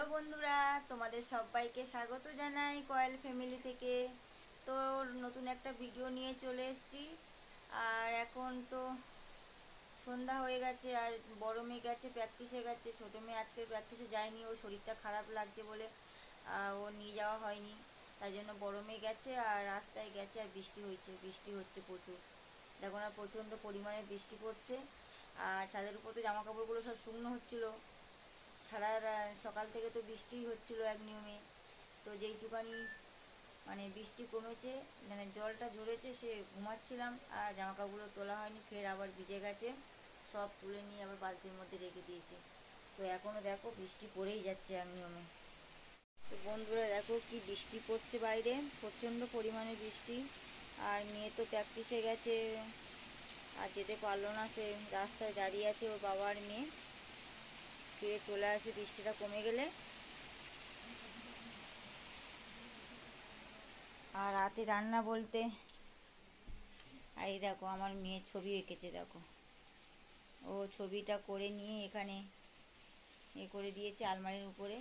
Hello বন্ধুরা, তোমাদের সবাইকে স্বাগত জানাই কয়েল ফ্যামিলি থেকে। তো নতুন একটা ভিডিও নিয়ে চলে এসেছি। আর এখন তো সন্ধ্যা হয়ে গেছে, আর বড় মেয়ে গেছে প্র্যাকটিসে গেছে। ছোটো মেয়ে আজকে প্র্যাকটিসে যায়নি, ওর শরীরটা খারাপ লাগছে বলে ও নিয়ে যাওয়া হয়নি। তাই জন্য বড় মেয়ে গেছে, আর রাস্তায় গেছে, আর বৃষ্টি হচ্ছে প্রচুর। দেখো না, প্রচণ্ড পরিমাণে বৃষ্টি পড়ছে। আর ছাদের উপর তো জামা কাপড়গুলো সব শুকনো হচ্ছিলো। সারা সকাল থেকে তো বৃষ্টিই হচ্ছিল এক নিয়মে। তো যেইটুকানি মানে বৃষ্টি কমেছে, মানে জলটা ঝরেছে, সে ঘুমাচ্ছিলাম, আর জামা কাপড়গুলো তোলা হয়নি, ফের আবার ভিজে গেছে। সব তুলে নিয়ে আবার বালতির মধ্যে রেখে দিয়েছি। তো এখনও দেখো বৃষ্টি পড়েই যাচ্ছে এক নিয়মে। তো বন্ধুরা দেখো কি বৃষ্টি পড়ছে বাইরে, প্রচণ্ড পরিমাণে বৃষ্টি। আর মেয়ে তো প্র্যাকটিসে গেছে, আর যেতে পারলো না, সে রাস্তায় দাঁড়িয়ে আছে, ওর বাবা আর মেয়ে। ফিরে চলে আসে বৃষ্টিটা কমে গেলে। আর রাতে রান্না বলতে, এই দেখো আমার মেয়ে ছবি এঁকেছে, দেখো ও ছবিটা করে নিয়ে এখানে করে দিয়েছে, আলমারির উপরে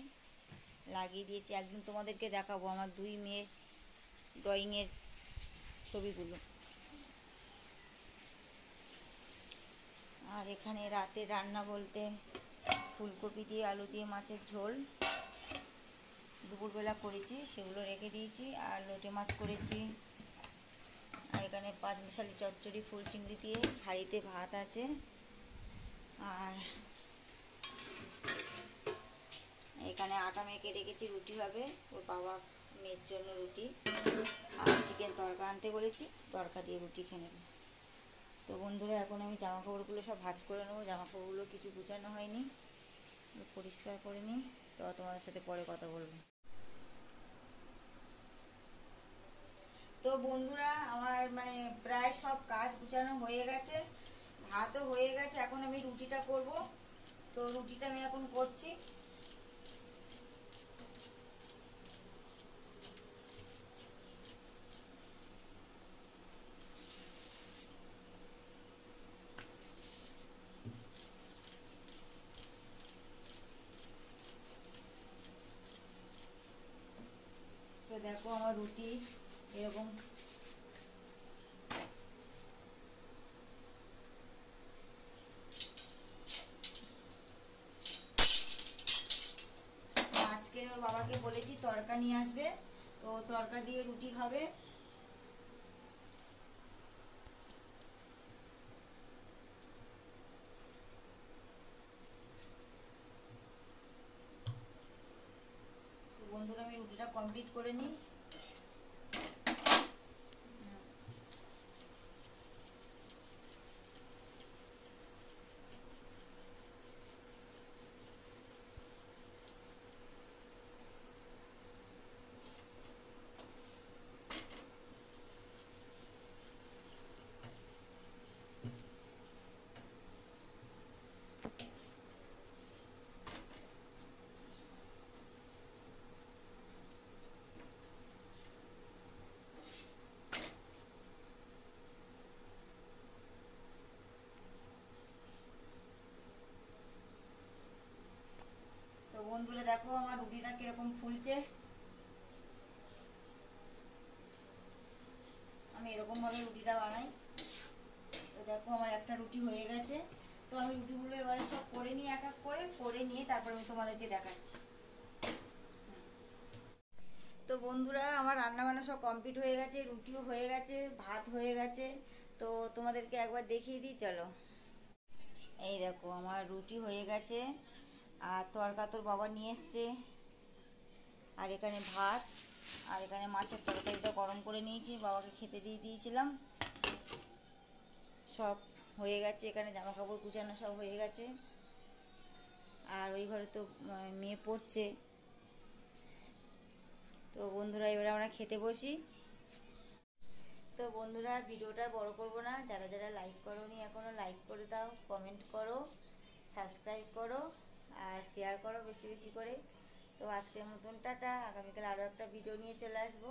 লাগিয়ে দিয়েছে। একদিন তোমাদেরকে দেখাবো আমার দুই মেয়ের ড্রয়িংয়ের ছবিগুলো। আর এখানে রাতে রান্না বলতে ফুলকপি দিয়ে আলু দিয়ে মাছের ঝোল দুপুরবেলা করেছি, সেগুলো রেখে দিয়েছি। আর লোটে মাছ করেছি। আর এখানে পাঁচমিশালি চচ্চড়ি ফুল চিংড়ি দিয়ে, হাঁড়িতে ভাত আছে। আর এখানে আটা মেখে রেখেছি, রুটি হবে ওর বাবা মেয়ের জন্য রুটি। আর চিকেন তরকা আনতে বলেছি, তরকা দিয়ে রুটি খেয়ে নেবে। তো বন্ধুরা এখন আমি জামা কাপড়গুলো সব ভাঁজ করে নেবো। জামা কাপড়গুলো কিছু গুছানো হয়নি, পরিষ্কার করে নিই। তো তোমাদের সাথে পরে কথা বলবো। তো বন্ধুরা আমার মানে প্রায় সব কাজ গুছানো হয়ে গেছে, ভাতও হয়ে গেছে। এখন আমি রুটিটা করব। তো রুটিটা আমি এখন করছি। তো দেখো আমার রুটি এরকম আজকে ওর বাবাকে বলেছি তরকা নিয়ে আসবে, তো তরকা দিয়ে রুটি খাবে। তো বন্ধুরা আমি রুটিটা কমপ্লিট করে নিই। তো বন্ধুরা দেখো আমার রুটিটা কিরকম ফুলছে। আমি এরকম ভাবে রুটিটা বানাই। তো দেখো আমার একটা রুটি হয়ে গেছে। তো আমি রুটিগুলো এবারে সব করে নিই, এক এক করে নিয়ে তারপর আমি তোমাদেরকে দেখাচ্ছি। তো বন্ধুরা আমার রান্না বান্না সব কমপ্লিট হয়ে গেছে, রুটিও হয়ে গেছে, ভাত হয়ে গেছে। তো তোমাদেরকে একবার দেখিয়ে দিই, চলো। এই দেখো আমার রুটি হয়ে গেছে, আর তরকা তোর বাবা নিয়ে এসছে। আর এখানে ভাত, আর এখানে মাছের তরকারিটা গরম করে নিয়েছি, বাবাকে খেতে দিয়ে দিয়েছিলাম। সব হয়ে গেছে, এখানে জামা কাপড় গুছানো সব হয়ে গেছে। আর ওই ঘরে তো মেয়ে পড়ছে। তো বন্ধুরা এবারে আমরা খেতে বসি। তো বন্ধুরা ভিডিওটা বড় করব না, যারা যারা লাইক করোনি এখনও লাইক করে দাও, কমেন্ট করো, সাবস্ক্রাইব করো, আর শেয়ার করো বেশি বেশি করে। তো আজকের মতন টাটা, আগামীকাল আরও একটা ভিডিও নিয়ে চলে আসবো।